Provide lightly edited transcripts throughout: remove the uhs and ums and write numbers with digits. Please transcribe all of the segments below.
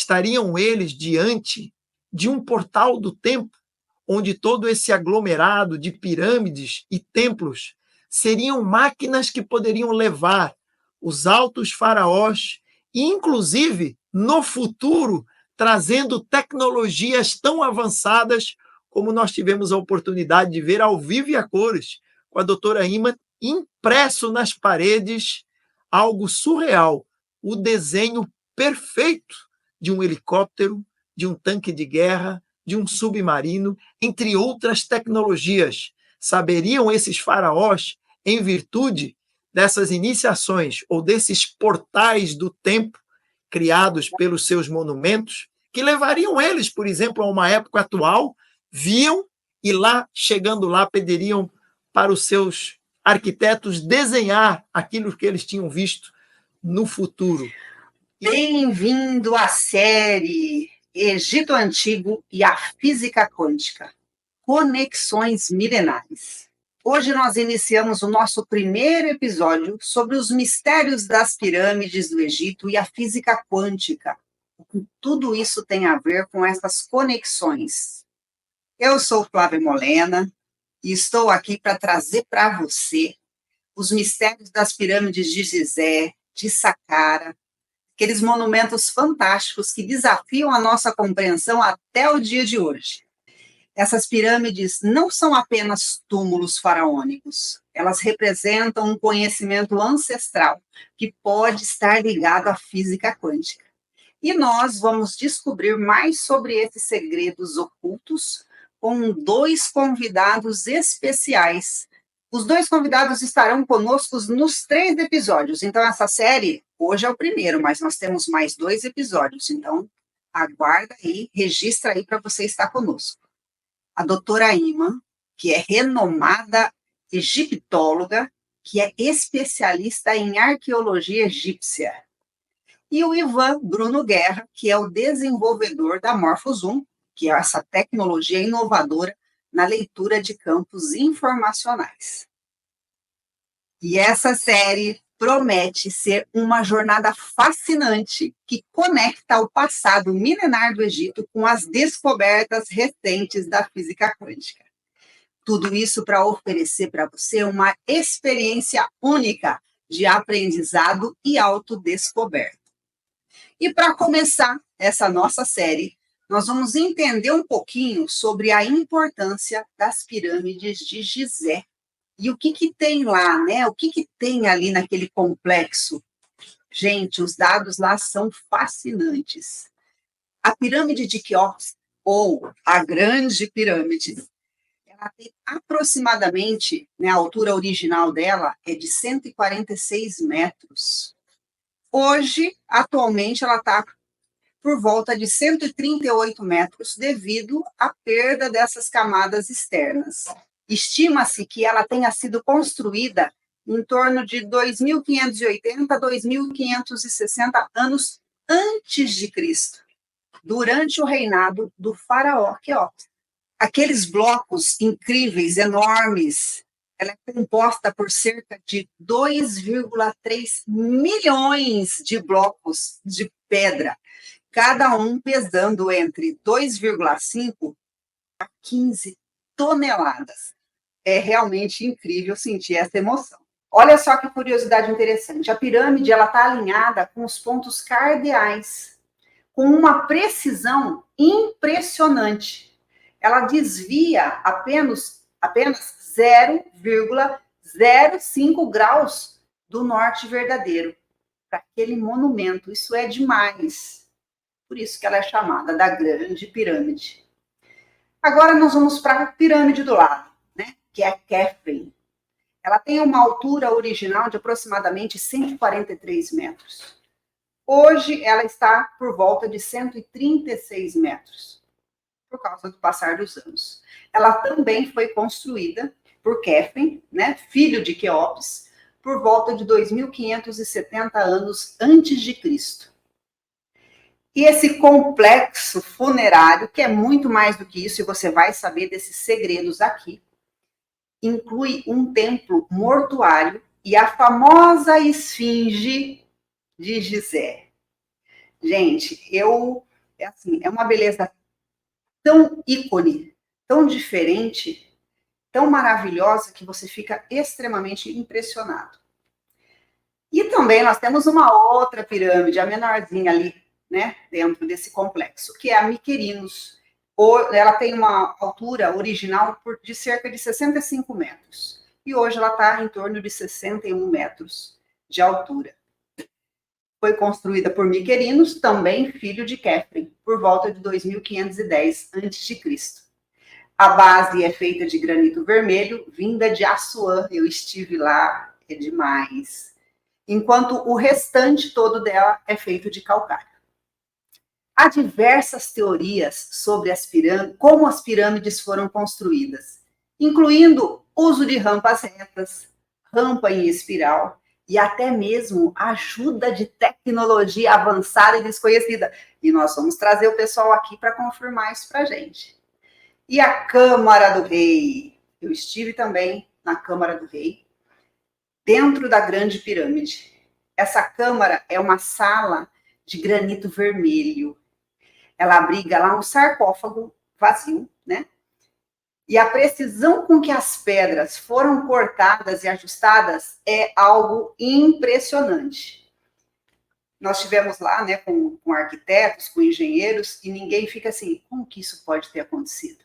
Estariam eles diante de um portal do tempo, onde todo esse aglomerado de pirâmides e templos seriam máquinas que poderiam levar os altos faraós e, inclusive, no futuro, trazendo tecnologias tão avançadas como nós tivemos a oportunidade de ver ao vivo e a cores, com a doutora Ima, impresso nas paredes, algo surreal, o desenho perfeito de um helicóptero, de um tanque de guerra, de um submarino, entre outras tecnologias. Saberiam esses faraós, em virtude dessas iniciações ou desses portais do tempo criados pelos seus monumentos, que levariam eles, por exemplo, a uma época atual, viam e lá, chegando lá, pediriam para os seus arquitetos desenhar aquilo que eles tinham visto no futuro. Bem-vindo à série Egito Antigo e a Física Quântica, Conexões Milenares. Hoje nós iniciamos o nosso primeiro episódio sobre os mistérios das pirâmides do Egito e a física quântica. Tudo isso tem a ver com essas conexões. Eu sou Flávia Molena e estou aqui para trazer para você os mistérios das pirâmides de Gizé, de Saqqara, aqueles monumentos fantásticos que desafiam a nossa compreensão até o dia de hoje. Essas pirâmides não são apenas túmulos faraônicos, elas representam um conhecimento ancestral que pode estar ligado à física quântica. E nós vamos descobrir mais sobre esses segredos ocultos com 2 convidados especiais. Os 2 convidados estarão conosco nos 3 episódios. Então, essa série, hoje é o primeiro, mas nós temos mais 2 episódios. Então, aguarda aí, registra aí para você estar conosco. A doutora Ima, que é renomada egiptóloga, que é especialista em arqueologia egípcia. E o Ivan Bruno Guerra, que é o desenvolvedor da Morphozoom, que é essa tecnologia inovadora na leitura de campos informacionais. E essa série promete ser uma jornada fascinante que conecta o passado milenar do Egito com as descobertas recentes da física quântica. Tudo isso para oferecer para você uma experiência única de aprendizado e autodescoberta. E para começar essa nossa série, nós vamos entender um pouquinho sobre a importância das pirâmides de Gizé. E o que tem lá, né? O que tem ali naquele complexo? Gente, os dados lá são fascinantes. A pirâmide de Quéops, ou a Grande Pirâmide, ela tem aproximadamente, né, a altura original dela é de 146 metros. Hoje, atualmente, ela está por volta de 138 metros devido à perda dessas camadas externas. Estima-se que ela tenha sido construída em torno de 2.580 a 2.560 anos antes de Cristo, durante o reinado do faraó Quéops. Aqueles blocos incríveis, enormes, ela é composta por cerca de 2,3 milhões de blocos de pedra, cada um pesando entre 2,5 a 15 toneladas. É realmente incrível sentir essa emoção. Olha só que curiosidade interessante. A pirâmide está alinhada com os pontos cardeais, com uma precisão impressionante. Ela desvia apenas 0,05 graus do norte verdadeiro para aquele monumento. Isso é demais. Por isso que ela é chamada da Grande Pirâmide. Agora nós vamos para a pirâmide do lado, né? Que é a Khafre. Ela tem uma altura original de aproximadamente 143 metros. Hoje ela está por volta de 136 metros, por causa do passar dos anos. Ela também foi construída por Khafre, né, filho de Quéops, por volta de 2.570 anos antes de Cristo. E esse complexo funerário, que é muito mais do que isso, e você vai saber desses segredos aqui, inclui um templo mortuário e a famosa esfinge de Gizé. Gente, eu É assim, é uma beleza tão ícone, tão diferente, tão maravilhosa, que você fica extremamente impressionado. E também nós temos uma outra pirâmide, a menorzinha ali, né, dentro desse complexo, que é a Miquerinos. Ela tem uma altura original de cerca de 65 metros. E hoje ela está em torno de 61 metros de altura. Foi construída por Miquerinos, também filho de Khephren, por volta de 2510 a.C. A base é feita de granito vermelho, vinda de Assuã. Eu estive lá, é demais. Enquanto o restante todo dela é feito de calcário. Há diversas teorias sobre como as pirâmides foram construídas, incluindo uso de rampas retas, rampa em espiral e até mesmo ajuda de tecnologia avançada e desconhecida. E nós vamos trazer o pessoal aqui para confirmar isso para a gente. E a Câmara do Rei? Eu estive também na Câmara do Rei, dentro da Grande Pirâmide. Essa câmara é uma sala de granito vermelho. Ela abriga lá um sarcófago vazio, né? E a precisão com que as pedras foram cortadas e ajustadas é algo impressionante. Nós estivemos lá, né, com arquitetos, com engenheiros, e ninguém fica assim, como que isso pode ter acontecido?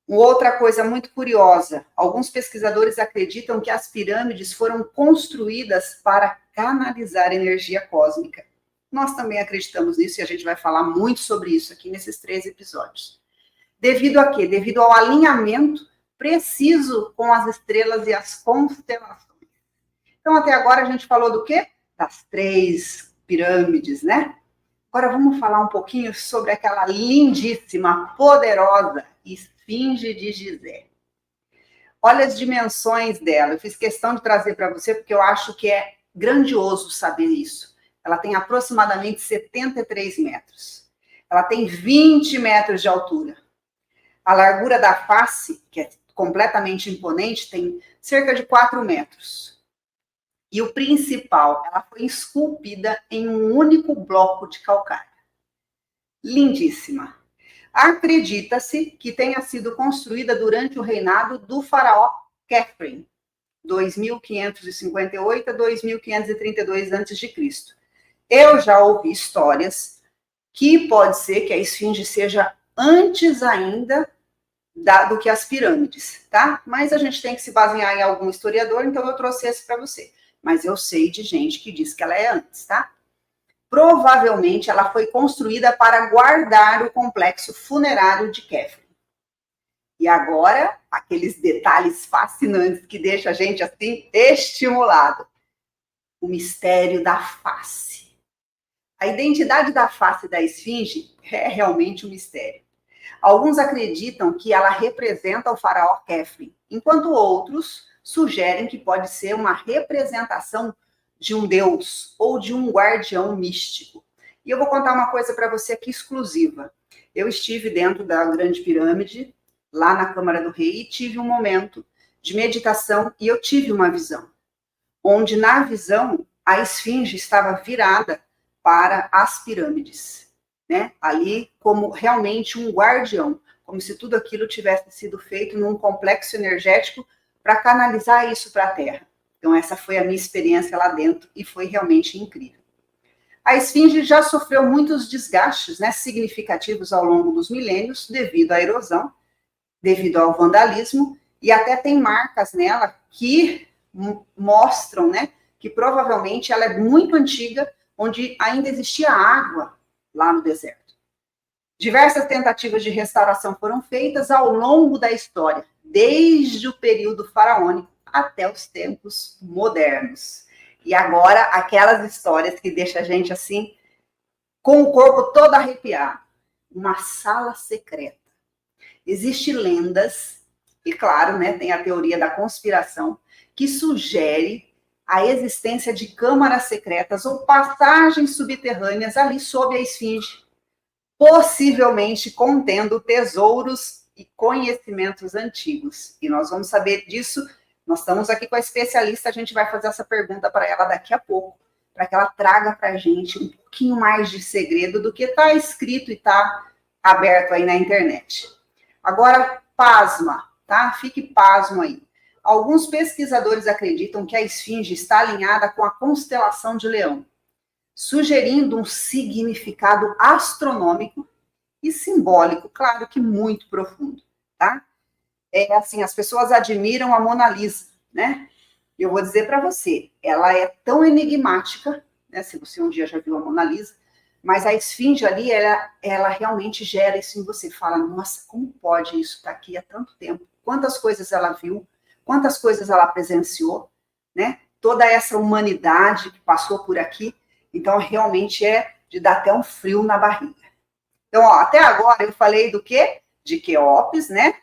Outra coisa muito curiosa, alguns pesquisadores acreditam que as pirâmides foram construídas para canalizar energia cósmica. Nós também acreditamos nisso e a gente vai falar muito sobre isso aqui nesses 3 episódios. Devido a quê? Devido ao alinhamento preciso com as estrelas e as constelações. Então, até agora a gente falou do quê? Das 3 pirâmides, né? Agora vamos falar um pouquinho sobre aquela lindíssima, poderosa Esfinge de Gizé. Olha as dimensões dela. Eu fiz questão de trazer para você porque eu acho que é grandioso saber isso. Ela tem aproximadamente 73 metros. Ela tem 20 metros de altura. A largura da face, que é completamente imponente, tem cerca de 4 metros. E o principal, ela foi esculpida em um único bloco de calcário. Lindíssima. Acredita-se que tenha sido construída durante o reinado do faraó Khephren, 2558 a 2532 a.C. Eu já ouvi histórias que pode ser que a esfinge seja antes ainda do que as pirâmides, tá? Mas a gente tem que se basear em algum historiador, então eu trouxe esse para você. Mas eu sei de gente que diz que ela é antes, tá? Provavelmente ela foi construída para guardar o complexo funerário de Khephren. E agora, aqueles detalhes fascinantes que deixam a gente assim estimulado. O mistério da face. A identidade da face da esfinge é realmente um mistério. Alguns acreditam que ela representa o faraó Khephren, enquanto outros sugerem que pode ser uma representação de um deus ou de um guardião místico. E eu vou contar uma coisa para você aqui exclusiva. Eu estive dentro da Grande Pirâmide, lá na Câmara do Rei, e tive um momento de meditação e eu tive uma visão, onde na visão a esfinge estava virada para as pirâmides, né? Ali como realmente um guardião, como se tudo aquilo tivesse sido feito num complexo energético para canalizar isso para a Terra. Então, essa foi a minha experiência lá dentro e foi realmente incrível. A esfinge já sofreu muitos desgastes, né, significativos ao longo dos milênios, devido à erosão, devido ao vandalismo, e até tem marcas nela que mostram, né, que provavelmente ela é muito antiga, onde ainda existia água lá no deserto. Diversas tentativas de restauração foram feitas ao longo da história, desde o período faraônico até os tempos modernos. E agora, aquelas histórias que deixam a gente assim, com o corpo todo arrepiado. Uma sala secreta. Existem lendas, e claro, né, tem a teoria da conspiração, que sugere a existência de câmaras secretas ou passagens subterrâneas ali sob a esfinge, possivelmente contendo tesouros e conhecimentos antigos. E nós vamos saber disso. Nós estamos aqui com a especialista, a gente vai fazer essa pergunta para ela daqui a pouco. para que ela traga para a gente um pouquinho mais de segredo do que está escrito e está aberto aí na internet. Agora, pasma, tá? Fique pasmo aí. Alguns pesquisadores acreditam que a esfinge está alinhada com a constelação de Leão, sugerindo um significado astronômico e simbólico, claro que muito profundo, tá? É assim, as pessoas admiram a Mona Lisa, né? E eu vou dizer para você, ela é tão enigmática, né? Se você um dia já viu a Mona Lisa, mas a esfinge ali, ela realmente gera isso em você. Fala, nossa, como pode isso estar aqui há tanto tempo? Quantas coisas ela viu, quantas coisas ela presenciou, né? Toda essa humanidade que passou por aqui. Então, realmente é de dar até um frio na barriga. Então, ó, até agora eu falei do quê? De Quéops, né?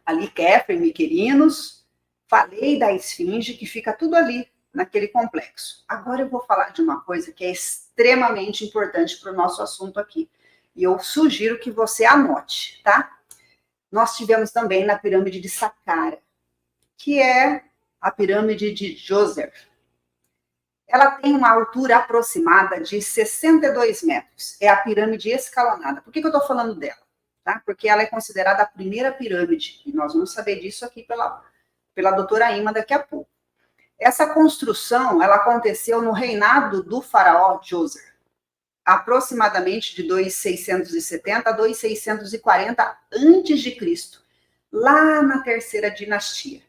Ali, Kéfera e Miquerinos. Falei da esfinge, que fica tudo ali, naquele complexo. Agora eu vou falar de uma coisa que é extremamente importante para o nosso assunto aqui. E eu sugiro que você anote, tá? Nós tivemos também na pirâmide de Saqqara, que é a pirâmide de Djoser. Ela tem uma altura aproximada de 62 metros. É a pirâmide escalonada. Por que eu estou falando dela? Tá? Porque ela é considerada a primeira pirâmide. E nós vamos saber disso aqui pela doutora Ima daqui a pouco. Essa construção, ela aconteceu no reinado do faraó Djoser, aproximadamente de 2670 a 2640 a.C., lá na terceira dinastia.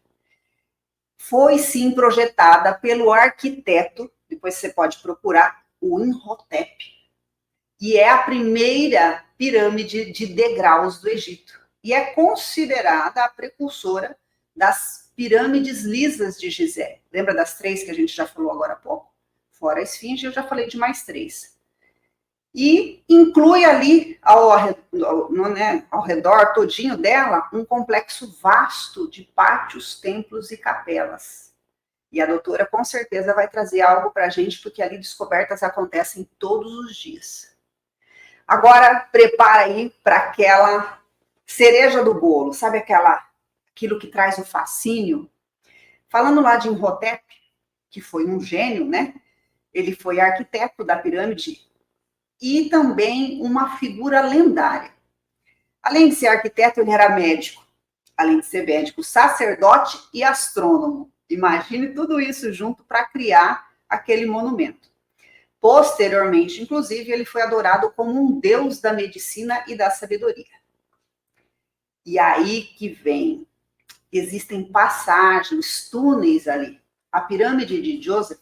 Foi, sim, projetada pelo arquiteto, depois você pode procurar, o Imhotep, e é a primeira pirâmide de degraus do Egito, e é considerada a precursora das pirâmides lisas de Gizé. Lembra das 3 que a gente já falou agora há pouco? Fora a esfinge, eu já falei de mais 3. E inclui ali, ao redor todinho dela, um complexo vasto de pátios, templos e capelas. E a doutora com certeza vai trazer algo para a gente, porque ali descobertas acontecem todos os dias. Agora, prepara aí para aquela cereja do bolo, sabe aquilo que traz o fascínio? Falando lá de Imhotep, que foi um gênio, né? Ele foi arquiteto da pirâmide e também uma figura lendária. Além de ser arquiteto, ele era médico. Além de ser médico, sacerdote e astrônomo. Imagine tudo isso junto para criar aquele monumento. Posteriormente, inclusive, ele foi adorado como um deus da medicina e da sabedoria. E aí que vem, existem passagens, túneis ali. A pirâmide de Djoser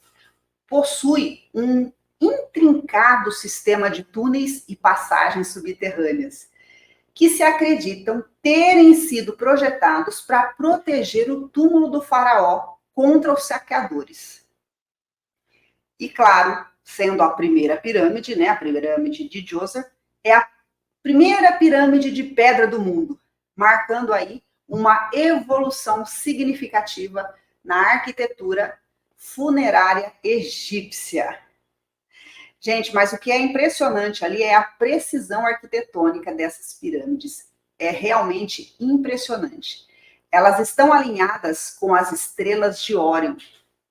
possui um intrincado sistema de túneis e passagens subterrâneas, que se acreditam terem sido projetados para proteger o túmulo do faraó contra os saqueadores. E claro, sendo a primeira pirâmide, né, a pirâmide de Djoser, é a primeira pirâmide de pedra do mundo, marcando aí uma evolução significativa na arquitetura funerária egípcia. Gente, mas o que é impressionante ali é a precisão arquitetônica dessas pirâmides. É realmente impressionante. Elas estão alinhadas com as estrelas de Órion,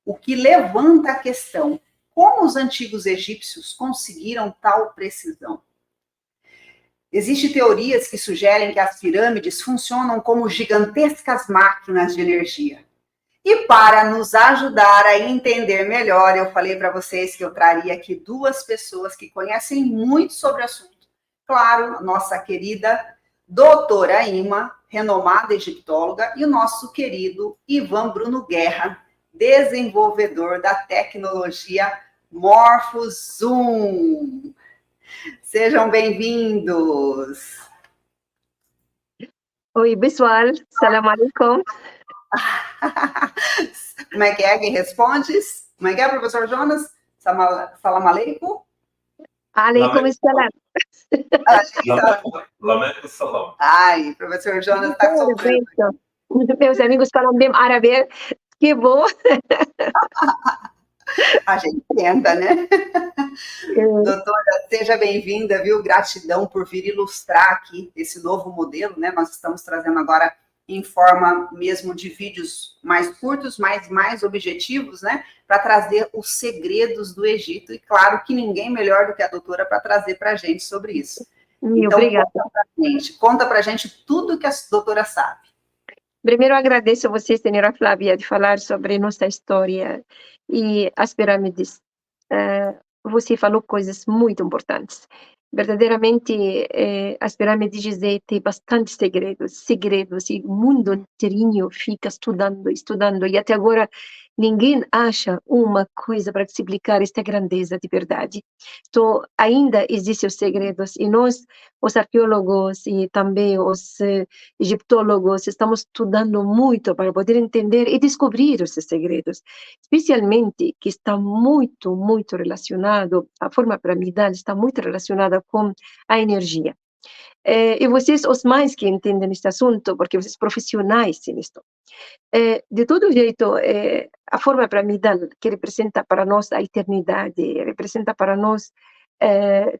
o que levanta a questão: como os antigos egípcios conseguiram tal precisão? Existem teorias que sugerem que as pirâmides funcionam como gigantescas máquinas de energia. E para nos ajudar a entender melhor, eu falei para vocês que eu traria aqui 2 pessoas que conhecem muito sobre o assunto. Claro, a nossa querida doutora Ima, renomada egiptóloga, e o nosso querido Ivan Bruno Guerra, desenvolvedor da tecnologia Morphozoom. Sejam bem-vindos! Oi, pessoal. Salam alaikum. Como é que é? Quem responde? Como é que é, professor Jonas? Salam aleikum? Alaikum salam. Lamento salam. Ai, professor Jonas está sofrendo. Meus amigos falam bem árabe. Que bom. A gente tenta, né? Doutora, seja bem-vinda, viu? Gratidão por vir ilustrar aqui esse novo modelo, né? Nós estamos trazendo agora em forma mesmo de vídeos mais curtos, mais objetivos, né? Para trazer os segredos do Egito. E claro que ninguém melhor do que a doutora para trazer para a gente sobre isso. Então, Obrigada. conta para a gente tudo que a doutora sabe. Primeiro, agradeço a você, senhora Flávia, de falar sobre nossa história e as pirâmides. Você falou coisas muito importantes. Verdadeiramente, as pirâmides de Gizé têm bastante segredos, e o mundo inteirinho fica estudando, e até agora ninguém acha uma coisa para explicar esta grandeza de verdade. Então, ainda existem os segredos, e nós, os arqueólogos e também os egiptólogos, estamos estudando muito para poder entender e descobrir esses segredos, especialmente que está muito, muito relacionado, a forma piramidal está muito relacionada com a energia. E vocês, os mais que entendem este assunto, porque vocês profissionais nisto. De todo jeito, a forma piramidal que representa para nós a eternidade, representa para nós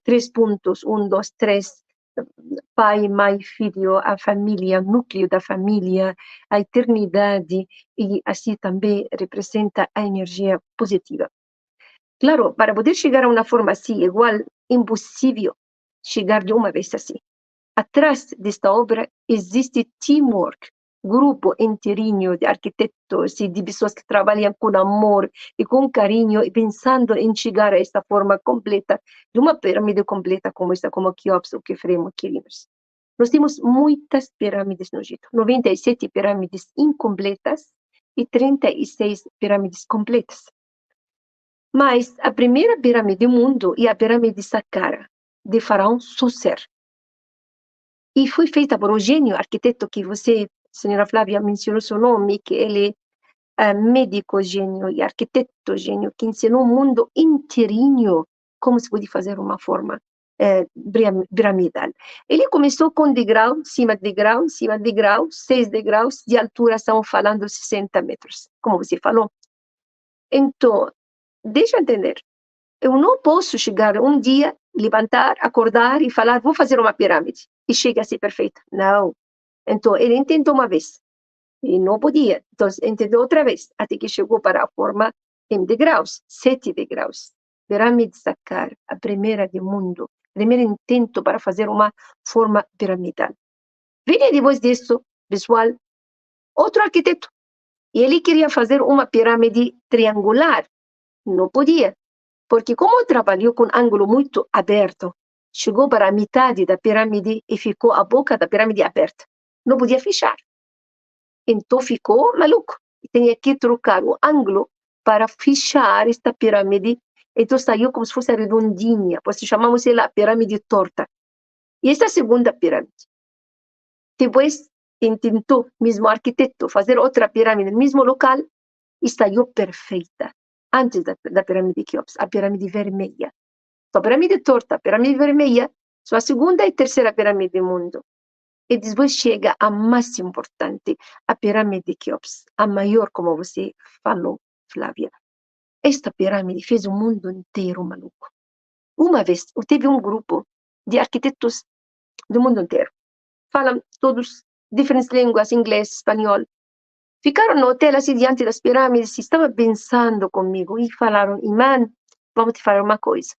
3 pontos, 1, 2, 3, pai, mãe, filho, a família, o núcleo da família, a eternidade, e assim também representa a energia positiva. Claro, para poder chegar a uma forma assim, igual, impossível chegar de uma vez assim. Atrás desta obra existe teamwork, grupo inteirinho de arquitetos e de pessoas que trabalham com amor e com carinho e pensando em chegar a esta forma completa, de uma pirâmide completa como esta, como Quéops, o Kefremo, Quirinus. Nós temos muitas pirâmides no Egito, 97 pirâmides incompletas e 36 pirâmides completas. Mas a primeira pirâmide do mundo é a pirâmide de Saqqara, de faraó Suser. E foi feita por um gênio arquiteto que você, senhora Flávia, mencionou seu nome, que ele é médico gênio e arquiteto gênio, que ensinou o mundo inteirinho como se pode fazer uma forma piramidal. Ele começou com degrau, cima de degrau, cima de degrau, 6 degraus de altura, estamos falando 60 metros, como você falou. Então, deixa eu entender, eu não posso chegar um dia, levantar, acordar e falar, vou fazer uma pirâmide, e chega a ser perfeita. Não. Então, ele tentou uma vez, e não podia. Então, entendeu outra vez, até que chegou para a forma em degraus, 7 degraus. Pirâmide Saqqara, a primeira do mundo, primeiro intento para fazer uma forma piramidal. Veio depois disso, pessoal, outro arquiteto, e ele queria fazer uma pirâmide triangular. Não podia, porque como trabalhou com ângulo muito aberto, chegou para a metade da pirâmide e ficou a boca da pirâmide aberta. Não podia fechar. Então ficou maluco. Tinha que trocar o ângulo para fechar esta pirâmide. Então saiu como se fosse redondinha, por isso chamamos ela a pirâmide torta. E esta segunda pirâmide. Depois tentou, mesmo arquiteto, fazer outra pirâmide no mesmo local e saiu perfeita. Antes da pirâmide de Quéops, a pirâmide vermelha. Então, a pirâmide torta, a pirâmide vermelha, são a segunda e terceira pirâmide do mundo. E depois chega a mais importante, a pirâmide de Quéops, a maior, como você falou, Flávia. Esta pirâmide fez o mundo inteiro maluco. Uma vez, eu tive um grupo de arquitetos do mundo inteiro. Falam todos diferentes línguas, inglês, espanhol. Ficaram no hotel, assim, diante das pirâmides, e estavam pensando comigo, e falaram, Iman, vamos te falar uma coisa.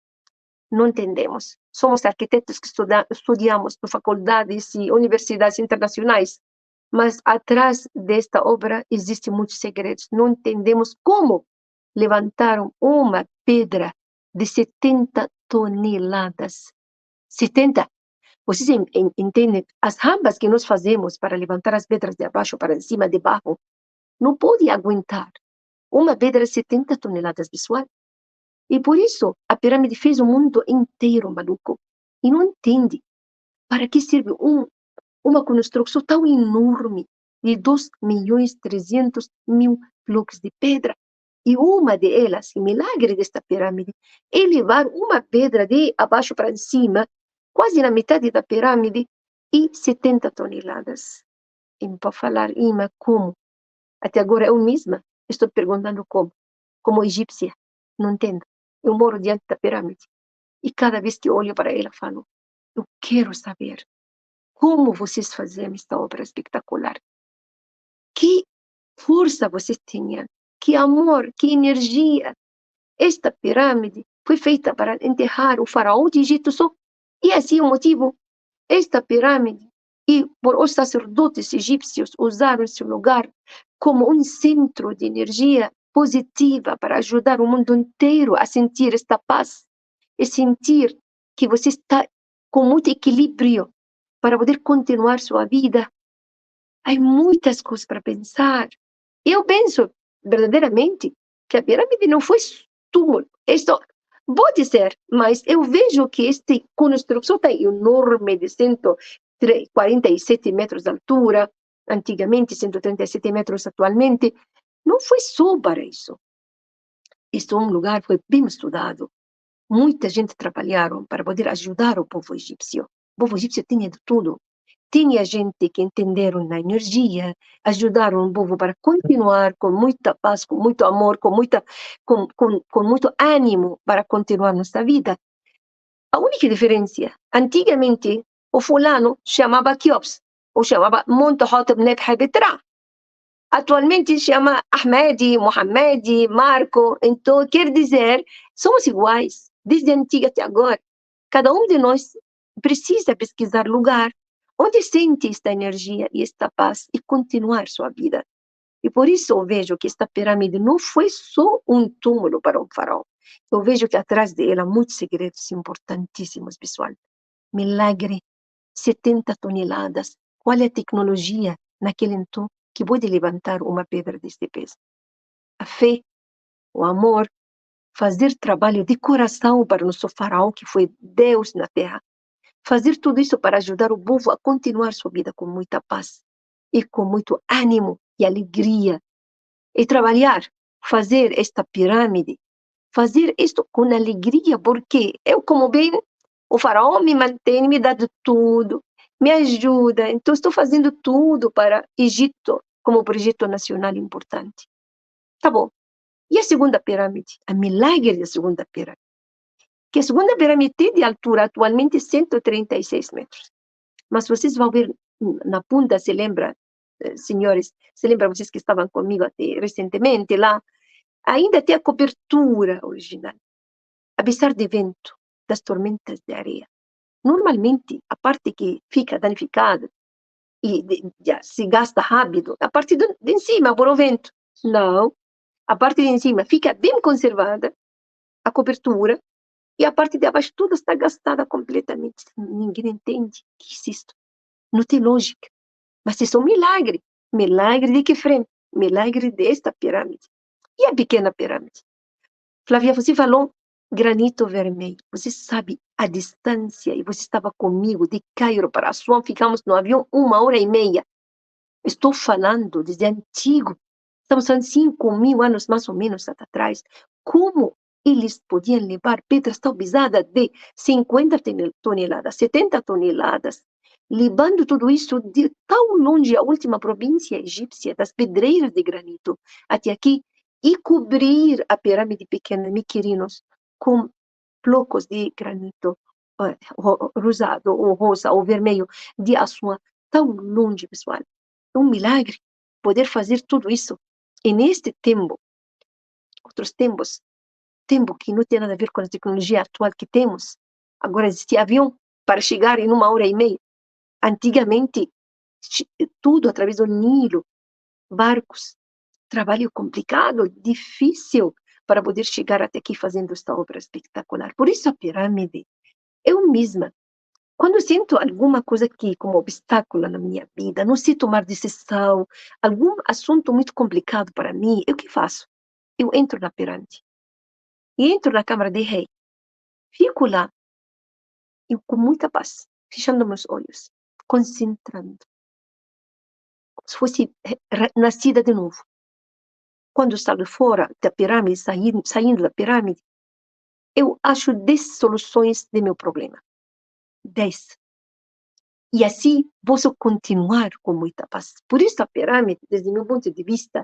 Não entendemos. Somos arquitetos que estudamos em faculdades e universidades internacionais, mas atrás desta obra existem muitos segredos. Não entendemos como levantaram uma pedra de 70 toneladas. 70! Vocês entendem? As rampas que nós fazemos para levantar as pedras de abaixo para cima, de baixo, não pode aguentar uma pedra de 70 toneladas, pessoal. E por isso, a pirâmide fez o mundo inteiro maluco. E não entende para que serve uma construção tão enorme de 2.300.000 blocos de pedra. E uma delas, o milagre desta pirâmide, é levar uma pedra de abaixo para cima, quase na metade da pirâmide, e 70 toneladas. E me pode falar, Ima, como? Até agora eu mesma estou perguntando como egípcia, não entendo. Eu moro diante da pirâmide e cada vez que olho para ela falo, eu quero saber como vocês faziam esta obra espetacular. Que força vocês tinham, que amor, que energia. Esta pirâmide foi feita para enterrar o faraó de Egito só. E assim o motivo, esta pirâmide, e por os sacerdotes egípcios usaram esse lugar como um centro de energia positiva para ajudar o mundo inteiro a sentir esta paz e sentir que você está com muito equilíbrio para poder continuar sua vida. Há muitas coisas para pensar. Eu penso verdadeiramente que a pirâmide não foi túmulo. Isto pode ser, mas eu vejo que esta construção está enorme, de 147 metros de altura, antigamente 137 metros atualmente. Não foi só para isso. Este é um lugar foi bem estudado. Muita gente trabalharam para poder ajudar o povo egípcio. O povo egípcio tinha de tudo. Tinha gente que entenderam na energia, ajudaram o povo para continuar com muita paz, com muito amor, com muito ânimo para continuar nossa vida. A única diferença, antigamente, o fulano chamava Quéops, ou chamava Montahotep Nebra. Atualmente chama Ahmedi, Mohamed, Marco. Então, quer dizer, somos iguais, desde a antiga até agora. Cada um de nós precisa pesquisar lugar onde sente esta energia e esta paz e continuar sua vida. E por isso eu vejo que esta pirâmide não foi só um túmulo para um faraó. Eu vejo que atrás dela muitos segredos importantíssimos, pessoal. Milagre, 70 toneladas. Qual é a tecnologia naquele então que pode levantar uma pedra deste peso? A fé, o amor, fazer trabalho de coração para o nosso faraó, que foi Deus na terra. Fazer tudo isso para ajudar o povo a continuar sua vida com muita paz e com muito ânimo e alegria. E trabalhar, fazer esta pirâmide, fazer isto com alegria, porque eu, como bem, o faraó me mantém, me dá de tudo, me ajuda. Então, estou fazendo tudo para Egito, como projeto nacional importante. Tá bom. E a segunda pirâmide? A milagre da segunda pirâmide. Que a segunda pirâmide tem de altura atualmente 136 metros. Mas vocês vão ver na ponta, se lembra, senhores, se lembra vocês que estavam comigo até recentemente lá, ainda tem a cobertura original, apesar do vento, das tormentas de areia. Normalmente, a parte que fica danificada e já se gasta rápido, a parte de cima, por o vento. Não, a parte de cima fica bem conservada, a cobertura, e a parte de abaixo toda está gastada completamente. Ninguém entende o que é isso. Não tem lógica. Mas isso é um milagre. Milagre de que frente? Milagre desta pirâmide. E a pequena pirâmide? Flávia, você falou granito vermelho. Você sabe a distância, e você estava comigo de Cairo para Assuã, ficamos no avião 1h30. Estou falando desde antigo. Estamos falando 5.000 anos mais ou menos atrás. Como eles podiam levar pedras tão pesadas de 50 toneladas, 70 toneladas, levando tudo isso de tão longe, a última província egípcia, das pedreiras de granito, até aqui, e cobrir a pirâmide pequena, Miquerinos, com blocos de granito rosado, ou rosa, ou vermelho, de Assuã, tão longe, pessoal. É um milagre poder fazer tudo isso. E neste tempo, outros tempos, tempo que não tem nada a ver com a tecnologia atual que temos. Agora existe avião para chegar em 1h30. Antigamente, tudo através do Nilo, barcos, trabalho complicado, difícil para poder chegar até aqui fazendo esta obra espetacular. Por isso a pirâmide, eu mesma, quando sinto alguma coisa aqui como obstáculo na minha vida, não sei tomar decisão, algum assunto muito complicado para mim, eu o que faço? Eu entro na pirâmide. E entro na Câmara de Rei. Fico lá, eu com muita paz, fechando meus olhos, concentrando. Como se fosse nascida de novo. Quando saio fora da pirâmide, saindo da pirâmide, eu acho 10 soluções de meu problema. 10. E assim, posso continuar com muita paz. Por isso, a pirâmide, desde meu ponto de vista,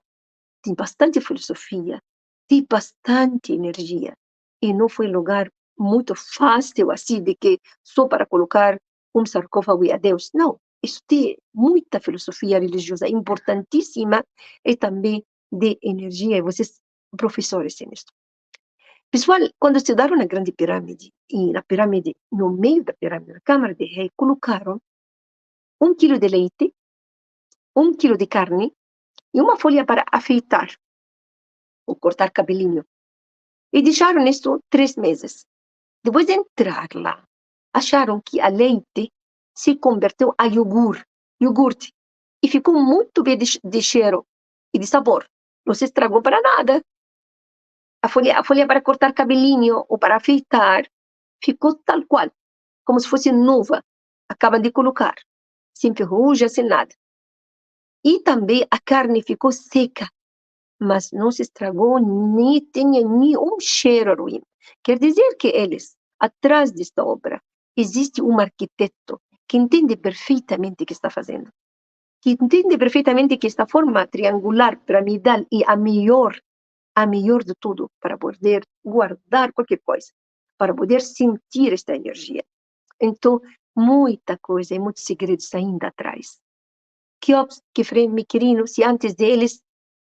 tem bastante filosofia, tem bastante energia. E não foi lugar muito fácil, assim, de que só para colocar um sarcófago e adeus. Não, Isso tem muita filosofia religiosa importantíssima e também de energia, e vocês, professores, têm isso. Pessoal, quando estudaram a grande pirâmide, e na pirâmide, no meio da pirâmide, na Câmara de Rei, colocaram 1 quilo de leite, 1 quilo de carne e uma folha para afeitar ou cortar cabelinho. E deixaram isso 3 meses. Depois de entrar lá, acharam que a leite se converteu a iogurte, e ficou muito bem de cheiro e de sabor. Não se estragou para nada. A folha para cortar cabelinho ou para afeitar ficou tal qual, como se fosse nova. Acabam de colocar, sem ferrugem, sem nada. E também a carne ficou seca, mas não se estragou, nem tinha nenhum cheiro ruim. Quer dizer que eles, atrás desta obra, existe um arquiteto que entende perfeitamente o que está fazendo, que entende perfeitamente que esta forma triangular, piramidal, é a melhor de tudo, para poder guardar qualquer coisa, para poder sentir esta energia. Então, muita coisa e muitos segredos ainda atrás. Quéops, Kefren, Miquelino, se antes deles,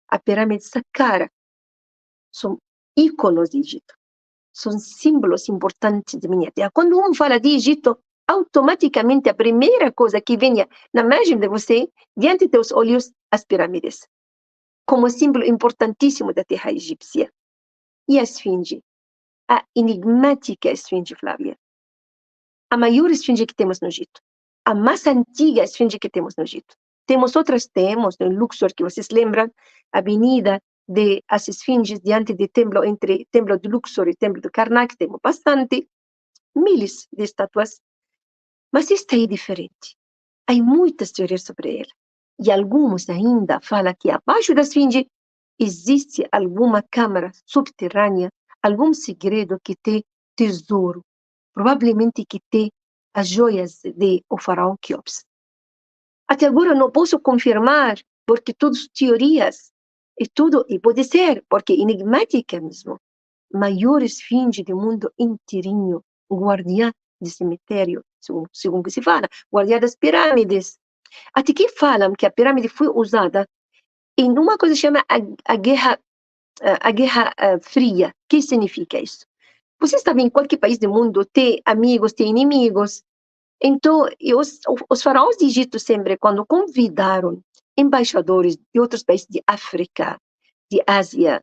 a pirâmide Saqqara, são íconos de Egito, são símbolos importantes de minha terra. Quando um fala de Egito, automaticamente a primeira coisa que vem na imagem de você, diante de teus olhos, as pirâmides, como símbolo importantíssimo da terra egípcia. E a esfinge, a enigmática esfinge, Flávia, a maior esfinge que temos no Egito, a mais antiga esfinge que temos no Egito. Temos no Luxor, que vocês lembram, a avenida de as esfinges diante do templo, entre templo de Luxor e templo de Karnak, temos bastante, milhares de estátuas, mas esta é diferente. Há muitas teorias sobre ela, e alguns ainda falam que abaixo da esfinge existe alguma câmara subterrânea, algum segredo que tem tesouro, provavelmente que tem as joias de o faraó Quéops. Até agora não posso confirmar, porque todas teorias, e pode ser, porque enigmática mesmo. Maior esfinge do mundo inteirinho, guardiã do cemitério, segundo que se fala, guardiã das pirâmides. Até que falam que a pirâmide foi usada em uma coisa que se chama a Guerra Fria. O que significa isso? Você está em qualquer país do mundo, tem amigos, tem inimigos. Então, os faraós de Egito sempre, quando convidaram embaixadores de outros países de África, de Ásia,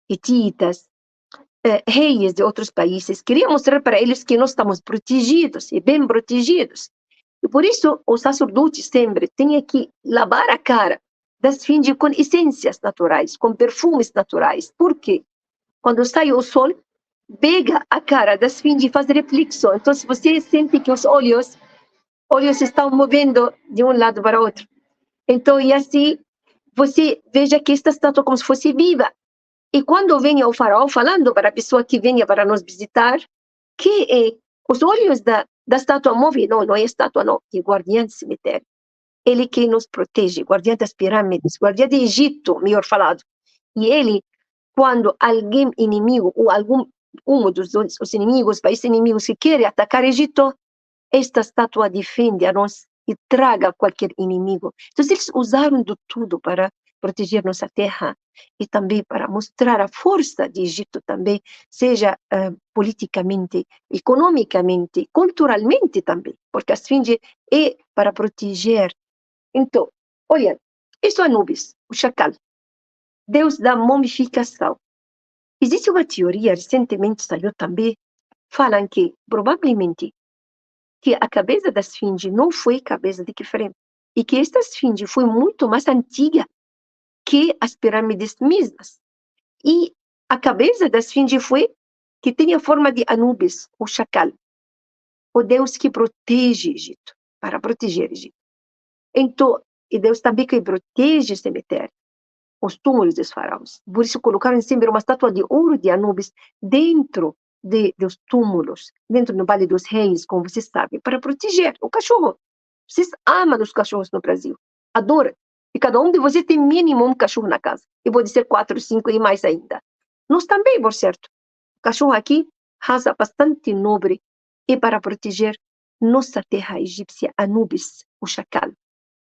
hititas, reis de outros países, queriam mostrar para eles que nós estamos protegidos, e bem protegidos. E por isso, os sacerdotes sempre têm que lavar a cara da esfinge com essências naturais, com perfumes naturais. Por quê? Quando sai o sol, pega a cara da esfinge e faz reflexão. Então, se você sente que os olhos estão movendo de um lado para outro. Então, e assim, você veja que esta estátua como se fosse viva. E quando vem o faraó falando para a pessoa que venha para nos visitar, que os olhos da estátua movem, não é estátua, não, é guardiã do cemitério. Ele que nos protege, guardiã das pirâmides, guardiã do Egito, melhor falado. E ele, quando alguém inimigo, ou um dos os inimigos, países inimigos que querem atacar o Egito, esta estátua defende a nós e traga qualquer inimigo. Então, eles usaram de tudo para proteger nossa terra e também para mostrar a força de Egito também, seja politicamente, economicamente, culturalmente também, porque a esfinge é para proteger. Então, olha, isso é Anubis, o chacal, deus da mumificação. Existe uma teoria, recentemente saiu também, falam que provavelmente que a cabeça da esfinge não foi cabeça de Kefren, e que esta esfinge foi muito mais antiga que as pirâmides mesmas. E a cabeça da esfinge foi que tinha forma de Anubis, o chacal, o deus que protege o Egito, para proteger o Egito. Então, e Deus também que protege o cemitério, os túmulos dos faraós. Por isso colocaram sempre uma estátua de ouro de Anubis dentro dos túmulos, dentro do Vale dos Reis, como vocês sabem, para proteger o cachorro. Vocês amam os cachorros no Brasil, adoram. E cada um de vocês tem mínimo um cachorro na casa. E pode ser 4, 5 e mais ainda. Nós também, por certo. O cachorro aqui, raça bastante nobre, e para proteger nossa terra egípcia, Anubis, o chacal.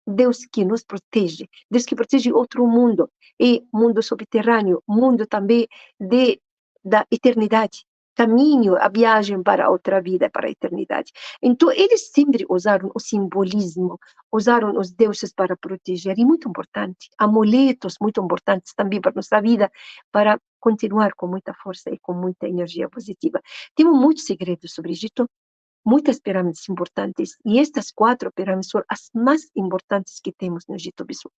Deus que nos protege, Deus que protege outro mundo, e mundo subterrâneo, mundo também da eternidade, caminho, a viagem para outra vida, para a eternidade. Então, eles sempre usaram o simbolismo, usaram os deuses para proteger, e muito importante, amuletos muito importantes também para nossa vida, para continuar com muita força e com muita energia positiva. Temos muitos segredos sobre o Egito, muitas pirâmides importantes, e estas 4 pirâmides são as mais importantes que temos no Egito Bispo.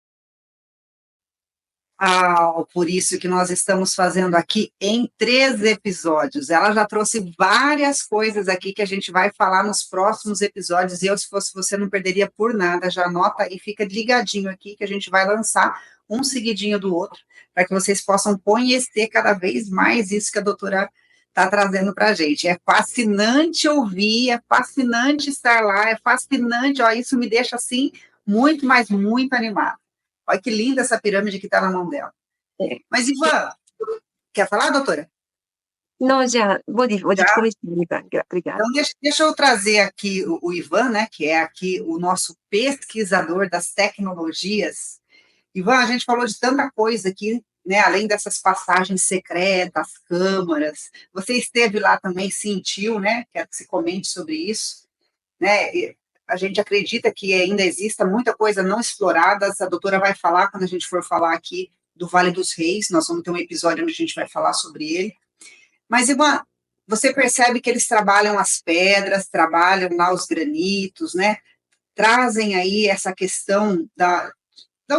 Por isso que nós estamos fazendo aqui em 3 episódios. Ela já trouxe várias coisas aqui que a gente vai falar nos próximos episódios, e eu, se fosse você, não perderia por nada, já anota e fica ligadinho aqui, que a gente vai lançar um seguidinho do outro, para que vocês possam conhecer cada vez mais isso que a doutora está trazendo para a gente. É fascinante ouvir, é fascinante estar lá, é fascinante, isso me deixa, assim, muito, mas muito animada. Olha que linda essa pirâmide que está na mão dela. Mas, Ivan, quer falar, doutora? Não, já, vou começar, Ivan, obrigada. Então, deixa eu trazer aqui o Ivan, né, que é aqui o nosso pesquisador das tecnologias. Ivan, a gente falou de tanta coisa aqui, né, além dessas passagens secretas, câmaras. Você esteve lá também, sentiu, né? Quero que você comente sobre isso, né? A gente acredita que ainda exista muita coisa não explorada. A doutora vai falar, quando a gente for falar aqui do Vale dos Reis, nós vamos ter um episódio onde a gente vai falar sobre ele. Mas, Ivan, você percebe que eles trabalham as pedras, trabalham lá os granitos, né? Trazem aí essa questão da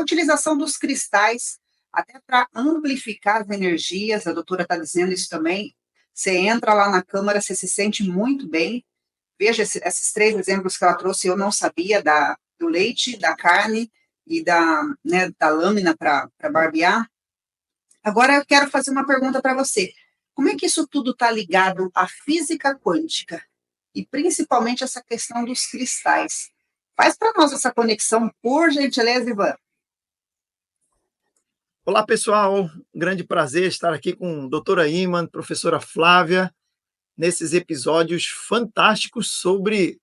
utilização dos cristais, até para amplificar as energias. A doutora está dizendo isso também. Você entra lá na câmara, você se sente muito bem. Veja, esses 3 exemplos que ela trouxe, eu não sabia, do leite, da carne e da lâmina para barbear. Agora, eu quero fazer uma pergunta para você. Como é que isso tudo está ligado à física quântica? E, principalmente, essa questão dos cristais. Faz para nós essa conexão, por gentileza, Ivan. Olá, pessoal. Um grande prazer estar aqui com a doutora Iman, professora Flávia, nesses episódios fantásticos sobre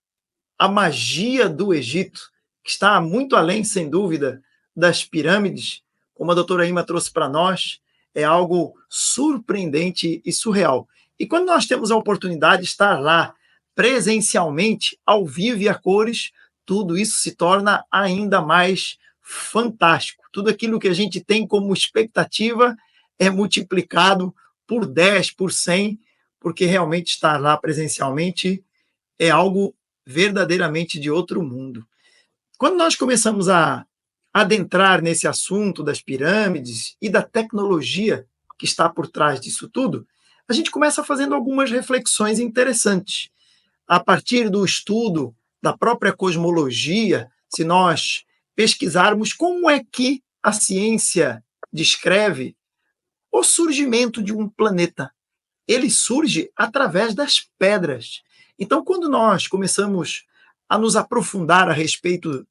a magia do Egito, que está muito além, sem dúvida, das pirâmides. Como a doutora Ima trouxe para nós, é algo surpreendente e surreal. E quando nós temos a oportunidade de estar lá presencialmente, ao vivo e a cores, tudo isso se torna ainda mais fantástico. Tudo aquilo que a gente tem como expectativa é multiplicado por 10, por 100, porque realmente estar lá presencialmente é algo verdadeiramente de outro mundo. Quando nós começamos a adentrar nesse assunto das pirâmides e da tecnologia que está por trás disso tudo, a gente começa fazendo algumas reflexões interessantes. A partir do estudo da própria cosmologia, se nós pesquisarmos como é que a ciência descreve o surgimento de um planeta, ele surge através das pedras. Então, quando nós começamos a nos aprofundar a respeito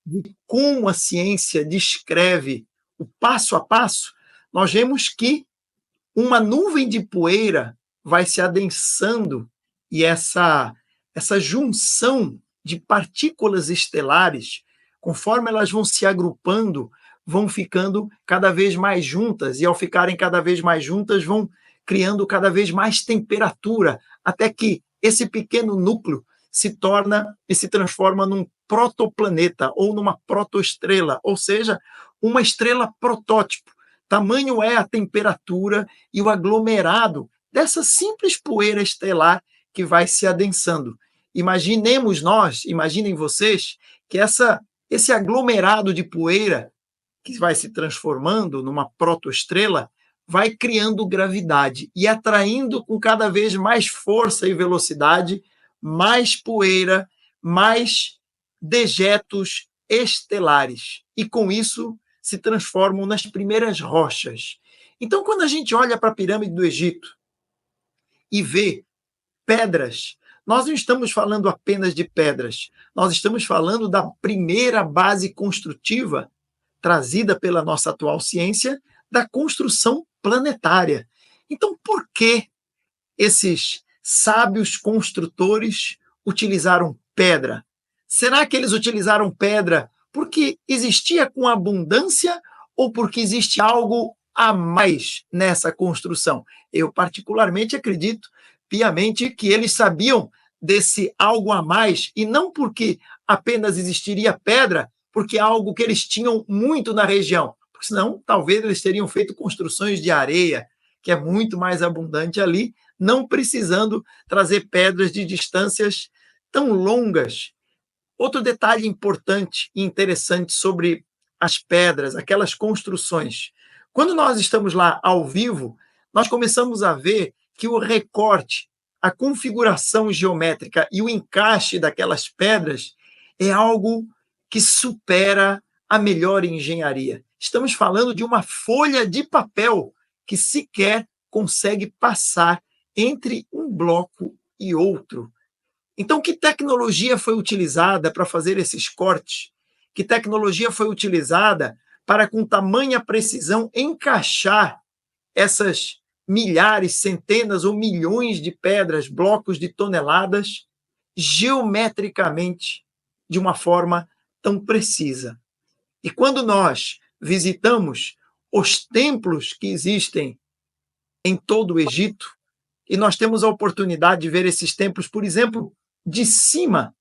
de como a ciência descreve o passo a passo, nós vemos que uma nuvem de poeira vai se adensando e essa junção de partículas estelares, conforme elas vão se agrupando, vão ficando cada vez mais juntas, e ao ficarem cada vez mais juntas, vão criando cada vez mais temperatura, até que esse pequeno núcleo se transforma num protoplaneta ou numa protoestrela, ou seja, uma estrela protótipo. Tamanho é a temperatura e o aglomerado dessa simples poeira estelar que vai se adensando. Imaginem vocês, que esse aglomerado de poeira que vai se transformando numa protoestrela vai criando gravidade e atraindo com cada vez mais força e velocidade mais poeira, mais dejetos estelares. E com isso se transformam nas primeiras rochas. Então, quando a gente olha para a pirâmide do Egito e vê pedras, nós não estamos falando apenas de pedras, nós estamos falando da primeira base construtiva trazida pela nossa atual ciência da construção planetária. Então, por que esses sábios construtores utilizaram pedra? Será que eles utilizaram pedra porque existia com abundância ou porque existe algo a mais nessa construção? Eu, particularmente, acredito piamente que eles sabiam desse algo a mais, e não porque apenas existiria pedra, porque é algo que eles tinham muito na região, porque senão talvez eles teriam feito construções de areia, que é muito mais abundante ali, não precisando trazer pedras de distâncias tão longas. Outro detalhe importante e interessante sobre as pedras, aquelas construções. Quando nós estamos lá ao vivo, nós começamos a ver que o recorte, a configuração geométrica e o encaixe daquelas pedras é algo que supera a melhor engenharia. Estamos falando de uma folha de papel que sequer consegue passar entre um bloco e outro. Então, que tecnologia foi utilizada para fazer esses cortes? Que tecnologia foi utilizada para, com tamanha precisão, encaixar essas milhares, centenas ou milhões de pedras, blocos de toneladas, geometricamente, de uma forma tão precisa? E quando nós visitamos os templos que existem em todo o Egito, e nós temos a oportunidade de ver esses templos, por exemplo, de cima,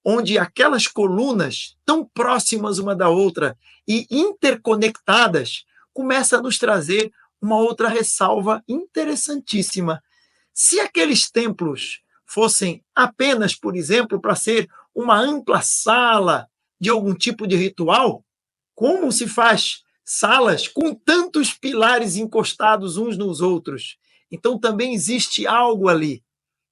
onde aquelas colunas tão próximas uma da outra e interconectadas, começa a nos trazer uma outra ressalva interessantíssima. Se aqueles templos fossem apenas, por exemplo, para ser uma ampla sala de algum tipo de ritual, como se faz salas com tantos pilares encostados uns nos outros? Então também existe algo ali.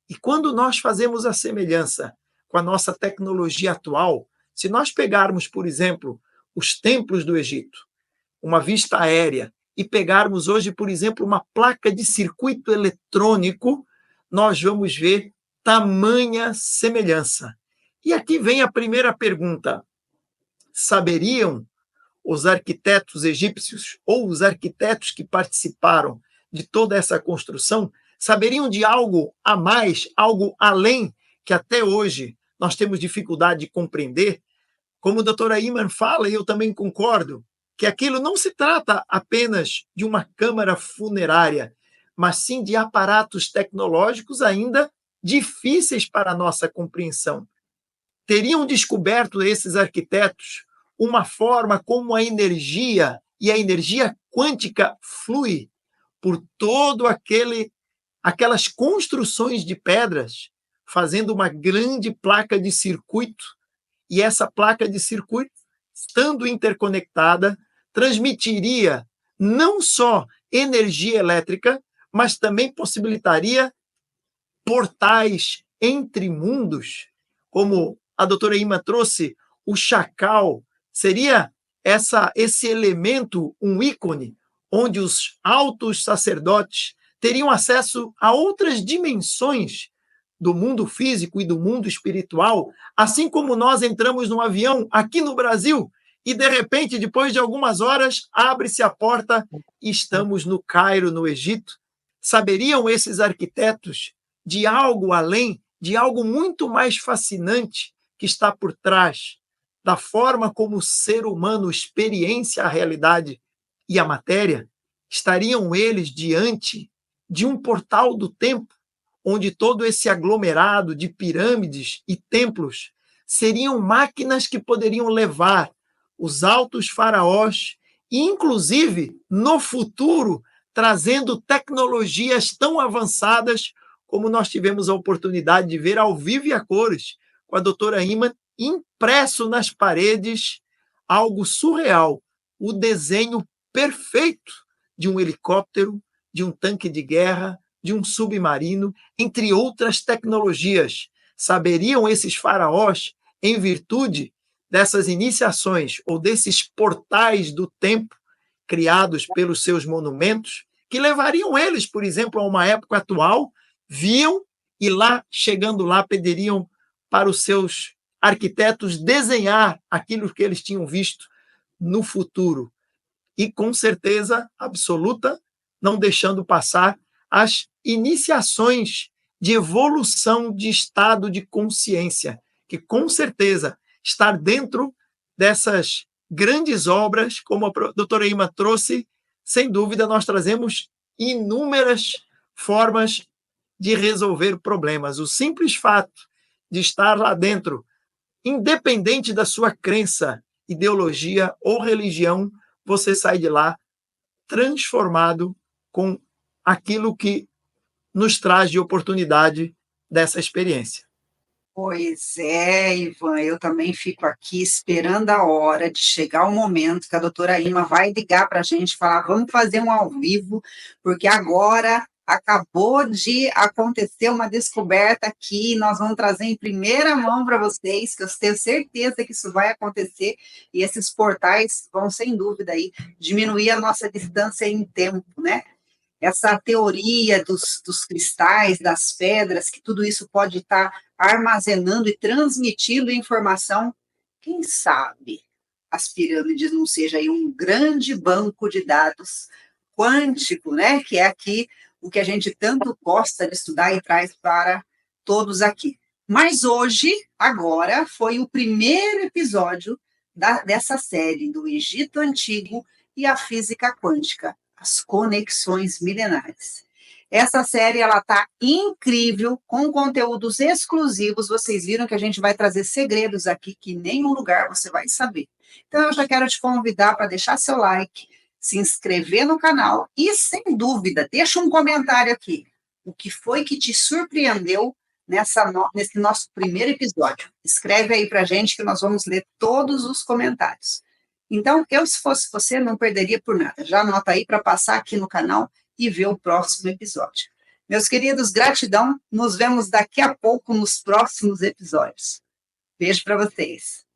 E quando nós fazemos a semelhança com a nossa tecnologia atual, se nós pegarmos, por exemplo, os templos do Egito, uma vista aérea, e pegarmos hoje, por exemplo, uma placa de circuito eletrônico, nós vamos ver tamanha semelhança. E aqui vem a primeira pergunta: saberiam os arquitetos egípcios ou os arquitetos que participaram de toda essa construção, saberiam de algo a mais, algo além, que até hoje nós temos dificuldade de compreender? Como a doutora Iman fala, e eu também concordo, que aquilo não se trata apenas de uma câmara funerária, mas sim de aparatos tecnológicos ainda difíceis para a nossa compreensão. Teriam descoberto esses arquitetos uma forma como a energia e a energia quântica flui por todo aquelas construções de pedras, fazendo uma grande placa de circuito, e essa placa de circuito, estando interconectada, transmitiria não só energia elétrica, mas também possibilitaria portais entre mundos, como a doutora Ima trouxe, o chacal, seria esse elemento um ícone onde os altos sacerdotes teriam acesso a outras dimensões do mundo físico e do mundo espiritual, assim como nós entramos num avião aqui no Brasil e, de repente, depois de algumas horas, abre-se a porta e estamos no Cairo, no Egito. Saberiam esses arquitetos de algo além, de algo muito mais fascinante que está por trás da forma como o ser humano experiencia a realidade e a matéria? Estariam eles diante de um portal do tempo, onde todo esse aglomerado de pirâmides e templos seriam máquinas que poderiam levar os altos faraós e, inclusive, no futuro, trazendo tecnologias tão avançadas como nós tivemos a oportunidade de ver ao vivo e a cores com a doutora Iman, impresso nas paredes, algo surreal, o desenho perfeito de um helicóptero, de um tanque de guerra, de um submarino, entre outras tecnologias. Saberiam esses faraós, em virtude dessas iniciações ou desses portais do tempo criados pelos seus monumentos, que levariam eles, por exemplo, a uma época atual, viam e lá, chegando lá, pediriam para os seus arquitetos desenhar aquilo que eles tinham visto no futuro. E, com certeza absoluta, não deixando passar as iniciações de evolução de estado de consciência, que, com certeza, estar dentro dessas grandes obras, como a doutora Ima trouxe, sem dúvida nós trazemos inúmeras formas de resolver problemas. O simples fato de estar lá dentro, independente da sua crença, ideologia ou religião, você sai de lá transformado com aquilo que nos traz de oportunidade dessa experiência. Pois é, Ivan, eu também fico aqui esperando a hora de chegar o momento que a doutora Ima vai ligar para a gente e falar, vamos fazer um ao vivo, porque agora acabou de acontecer uma descoberta aqui, nós vamos trazer em primeira mão para vocês, que eu tenho certeza que isso vai acontecer, e esses portais vão, sem dúvida, aí, diminuir a nossa distância em tempo, né? Essa teoria dos cristais, das pedras, que tudo isso pode estar armazenando e transmitindo informação, quem sabe as pirâmides não seja aí um grande banco de dados quântico, né? Que é aqui o que a gente tanto gosta de estudar e traz para todos aqui. Mas hoje, agora, foi o primeiro episódio dessa série do Egito Antigo e a Física Quântica, as conexões milenares. Essa série ela tá incrível, com conteúdos exclusivos. Vocês viram que a gente vai trazer segredos aqui que em nenhum lugar você vai saber. Então eu já quero te convidar para deixar seu like, se inscrever no canal e, sem dúvida, deixa um comentário aqui. O que foi que te surpreendeu nesse nosso primeiro episódio? Escreve aí para a gente que nós vamos ler todos os comentários. Então, se fosse você, não perderia por nada. Já anota aí para passar aqui no canal e ver o próximo episódio. Meus queridos, gratidão. Nos vemos daqui a pouco nos próximos episódios. Beijo para vocês.